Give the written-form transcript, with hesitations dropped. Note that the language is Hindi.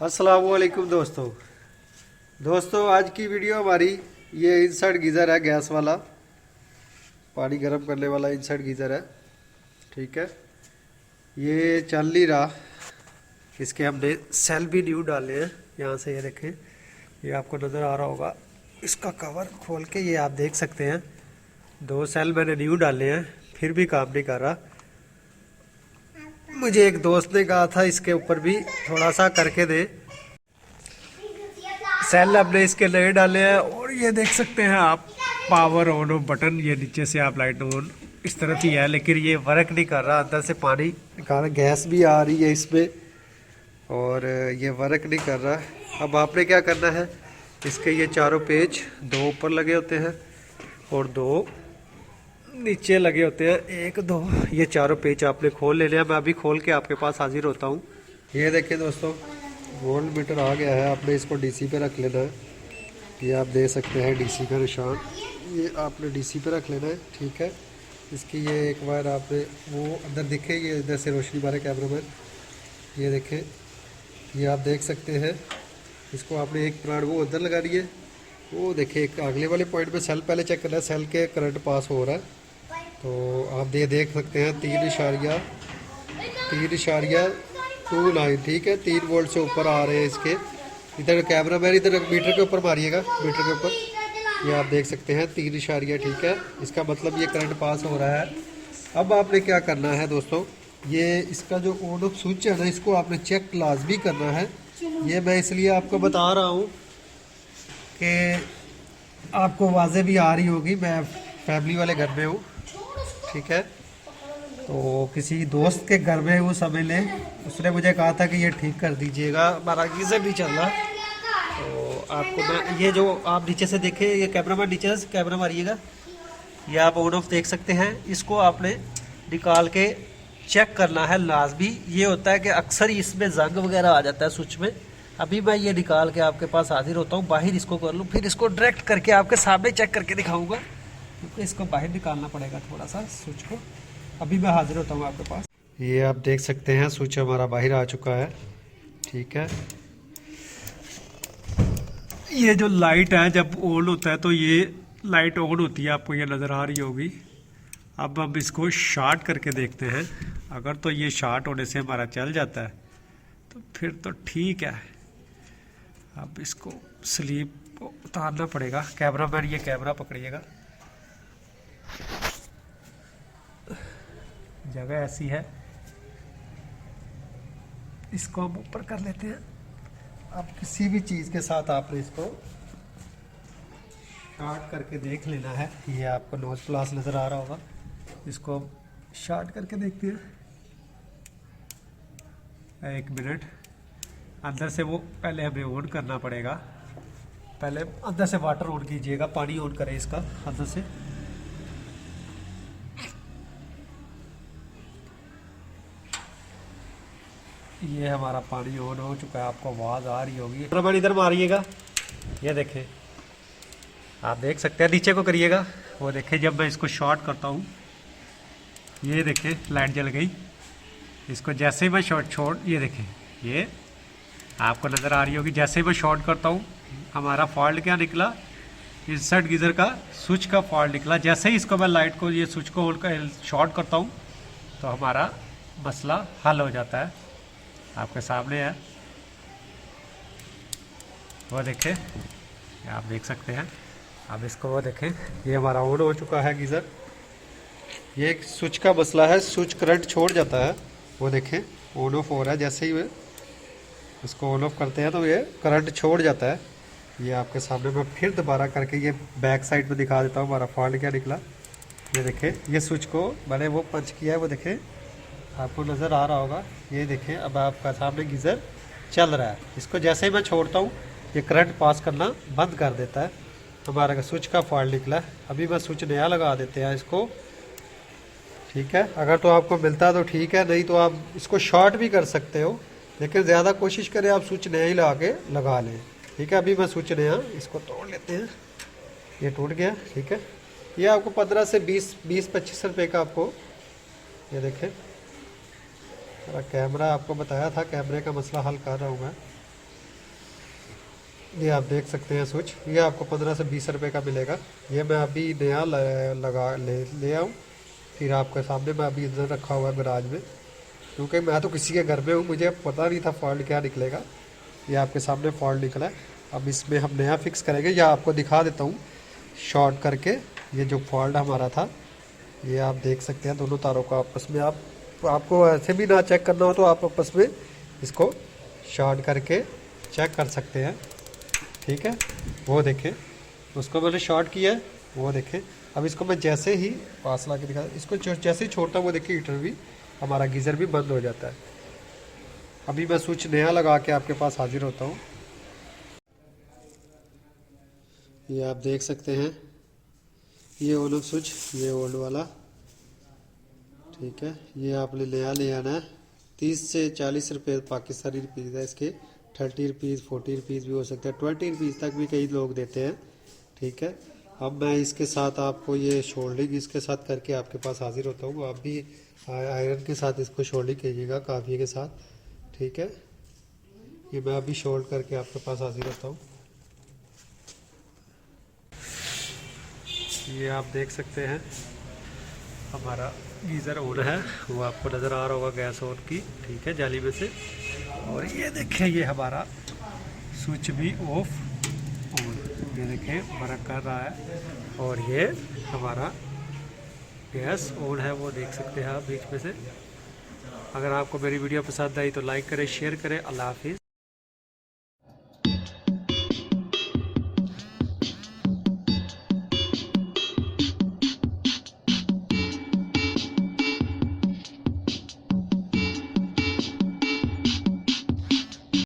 अस्सलामुअलैकुम दोस्तों आज की वीडियो हमारी ये इनसाइड गीज़र है, गैस वाला पानी गर्म करने वाला इनसाइड गीज़र है। ठीक है, ये चल नहीं रहा। इसके हमने सेल भी न्यू डाले हैं। यहाँ से ये देखें, ये आपको नज़र आ रहा होगा। इसका कवर खोल के ये आप देख सकते हैं, 2 सेल मैंने न्यू डाले हैं, फिर भी काम नहीं कर रहा। मुझे एक दोस्त ने कहा था इसके ऊपर भी थोड़ा सा करके दे। सेल हमने इसके नए डाले हैं और ये देख सकते हैं आप, पावर ऑन ऑफ बटन, ये नीचे से आप लाइट ऑन इस तरफ ही है, लेकिन ये वर्क नहीं कर रहा। अंदर से पानी निकाल, गैस भी आ रही है इसमें और ये वर्क नहीं कर रहा। अब आपने क्या करना है, इसके ये चारों पेज 2 ऊपर लगे होते हैं और 2 नीचे लगे होते हैं। 1 2 ये चारों पेज आपने खोल लेने हैं। मैं अभी खोल के आपके पास हाजिर होता हूँ। ये देखिए दोस्तों, वोल्ट मीटर आ गया है। आपने इसको डीसी पे रख लेना है। ये आप दे सकते हैं डीसी का निशान, ये आपने डीसी पे रख लेना है। ठीक है, इसकी ये एक बार आपने वो अंदर दिखे, ये इधर से रोशनी मारे कैमरा में, ये देखें, ये आप देख सकते हैं। इसको आपने एक प्लांट वो उधर लगा दिए, वो देखिए एक अगले वाले पॉइंट पे सेल पहले चेक करना है, सेल के करंट पास हो रहा है। तो आप ये देख सकते हैं 3.29। ठीक है, 3 वोल्ट से ऊपर आ रहे हैं इसके। इधर कैमरा मैन इधर मीटर के ऊपर मारिएगा, मीटर के ऊपर ये आप देख सकते हैं 3 ठीक है, इसका मतलब ये करंट पास हो रहा है। अब आपने क्या करना है दोस्तों, ये इसका जो ऑन ऑफ स्विच है ना, इसको आपने चेक लाजमी करना है। ये मैं इसलिए आपको बता रहा हूँ कि आपको आवाज़ें भी आ रही होगी। मैं फैमिली वाले घर में हूँ। ठीक है, तो किसी दोस्त के घर में वो समय ले, उसने मुझे कहा था कि ये ठीक कर दीजिएगा, हमारा गीज़र नहीं चल रहा। तो आपको मैं ये जो आप नीचे से देखें, ये कैमरा में नीचे से कैमरा मारिएगा, ये आप ऑन ऑफ देख सकते हैं। इसको आपने निकाल के चेक करना है लाजमी। ये होता है कि अक्सर इसमें जंग वगैरह आ जाता है स्विच में। अभी मैं ये निकाल के आपके पास हाजिर होता हूँ, बाहर इसको कर लूँ, फिर इसको डायरेक्ट करके आपके सामने चेक करके दिखाऊंगा, क्योंकि इसको बाहर निकालना पड़ेगा थोड़ा सा स्विच को। अभी मैं हाजिर होता हूँ आपके पास। ये आप देख सकते हैं स्विच हमारा बाहर आ चुका है। ठीक है, ये जो लाइट है जब ऑन होता है तो ये लाइट ऑन होती है, आपको ये नज़र आ रही होगी। अब हम इसको शॉर्ट करके देखते हैं। अगर तो ये शॉर्ट होने से हमारा चल जाता है तो फिर तो ठीक है। अब इसको स्लीप को उतारना पड़ेगा। कैमरा मैन ये कैमरा पकड़िएगा, जगह ऐसी है, इसको हम ऊपर कर लेते हैं। अब किसी भी चीज़ के साथ आपने इसको शॉर्ट करके देख लेना है। ये आपको नोज प्लास नज़र आ रहा होगा, इसको हम शॉर्ट करके देखते हैं। 1 मिनट, अंदर से वो पहले हमें ऑन करना पड़ेगा। पहले अंदर से वाटर ऑन कीजिएगा, पानी ऑन करें इसका अंदर से। ये हमारा पानी ऑन हो चुका है, आपको आवाज़ आ रही होगी। पानी इधर मारिएगा, ये देखें, आप देख सकते हैं। नीचे को करिएगा, वो देखें जब मैं इसको शॉर्ट करता हूँ, ये देखें लाइट जल गई। इसको जैसे ही मैं छोड़ ये देखें, ये आपको नज़र आ रही होगी। जैसे ही मैं शॉर्ट करता हूँ, हमारा फॉल्ट क्या निकला, इनसाइड गीज़र का स्विच का फॉल्ट निकला। जैसे ही इसको मैं लाइट को, ये स्विच को शॉर्ट करता हूँ तो हमारा मसला हल हो जाता है। आपके सामने है, वो देखें, आप देख सकते हैं। अब इसको वो देखें, ये हमारा ऑन हो चुका है गीज़र। ये एक स्विच का मसला है, स्विच करंट छोड़ जाता है। वो देखें ऑन ऑफ हो रहा है, जैसे ही वे इसको ऑन ऑफ करते हैं तो ये करंट छोड़ जाता है। ये आपके सामने मैं फिर दोबारा करके ये बैक साइड पे दिखा देता हूँ हमारा फॉल्ट क्या निकला। ये देखें, ये स्विच को मैंने वो पंच किया है, वो देखें, आपको नज़र आ रहा होगा। ये देखें, अब आपका सामने गीज़र चल रहा है। इसको जैसे ही मैं छोड़ता हूँ, ये करंट पास करना बंद कर देता है। हमारा स्विच का फॉल्ट निकला है। अभी मैं स्विच नया लगा देते हैं इसको। ठीक है, अगर तो आपको मिलता है तो ठीक है, नहीं तो आप इसको शॉर्ट भी कर सकते हो, लेकिन ज़्यादा कोशिश करें आप स्विच नया ही लगा लें। ठीक है, अभी मैं स्विच नया इसको तोड़ लेते हैं। ये टूट गया। ठीक है, ये आपको 15 से 20-25 रुपये का आपको, ये देखें, मेरा कैमरा आपको बताया था, कैमरे का मसला हल कर रहा हूँ मैं। ये आप देख सकते हैं स्विच, ये आपको 15 से 20 रुपए का मिलेगा। ये मैं अभी नया ले आऊँ, फिर आपके सामने मैं अभी इधर रखा हुआ है गराज में, क्योंकि मैं तो किसी के घर में हूँ, मुझे पता नहीं था फॉल्ट क्या निकलेगा। ये आपके सामने फॉल्ट निकला है। अब इसमें हम नया फिक्स करेंगे, या आपको दिखा देता हूँ शॉर्ट करके। ये जो फॉल्ट हमारा था, ये आप देख सकते हैं दोनों तारों को आपस में। आपको ऐसे भी ना चेक करना हो तो आप आपस में इसको शॉर्ट करके चेक कर सकते हैं, ठीक है। वो देखें, उसको मैंने शॉर्ट किया है, वो देखें। अब इसको मैं जैसे ही पास ला के दिखा, इसको जैसे ही छोड़ता हूँ वो देखिए हीटर भी, हमारा गीज़र भी बंद हो जाता है। अभी मैं स्विच नया लगा के आपके पास हाजिर होता हूँ। ये आप देख सकते हैं, ये ओलो स्विच, ये ओल्ड वाला, ठीक है। ये आपने नया ले आना है। 30 से 40 रुपये पाकिस्तानी रुपीज़ है इसके। 30 रुपीज़ 40 रुपीज़ भी हो सकता है, 20 रुपीज़ तक भी कई लोग देते हैं, ठीक है। अब मैं इसके साथ आपको ये शोल्डिंग इसके साथ करके आपके पास हाजिर होता हूँ। आप भी आयरन के साथ इसको शोल्डिंग कीजिएगा, काफ़ी के साथ, ठीक है। ये मैं अभी शोल्ड करके आपके पास हाजिर होता हूँ। ये आप देख सकते हैं हमारा गीज़र ऑन है, वो आपको नज़र आ रहा होगा गैस ऑन की, ठीक है, जाली में से। और ये देखें, ये हमारा स्विच भी ऑफ ऑन, ये देखें वर्क कर रहा है। और ये हमारा गैस ऑन है, वो देख सकते हैं आप बीच में से। अगर आपको मेरी वीडियो पसंद आई तो लाइक करें, शेयर करें। अल्लाह हाफिज़।